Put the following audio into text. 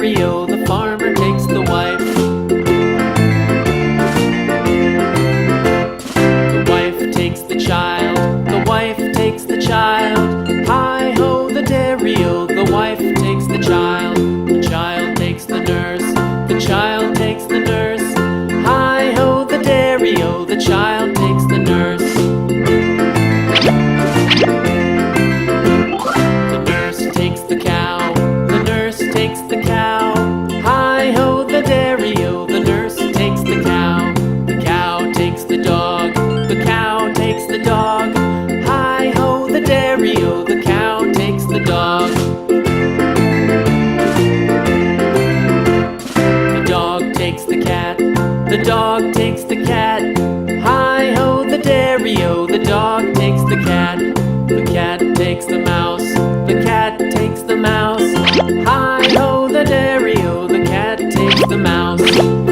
stereo, the farmer takes the wife. The wife takes the child, the wife takes the child. Hi-ho, the dairy-o, the wife takes the child. The child takes the nurse, the child takes the nurse. Hi-ho, the dairy-o, the child takes the nurse. The nurse takes the cow, the nurse takes the cow. Hi-ho, the dairy-o, the nurse takes the cow. The cow takes the dog, the cow takes the dog. Hi-ho, the dairy-o, the cow takes the dog. The dog takes the cat, the dog takes the cat. Hi-ho, the dairy-o, the dog takes the cat. The cat takes the mouse, the cat takes the mouse. Hi-ho, the dairy-o, the cat takes the mouse.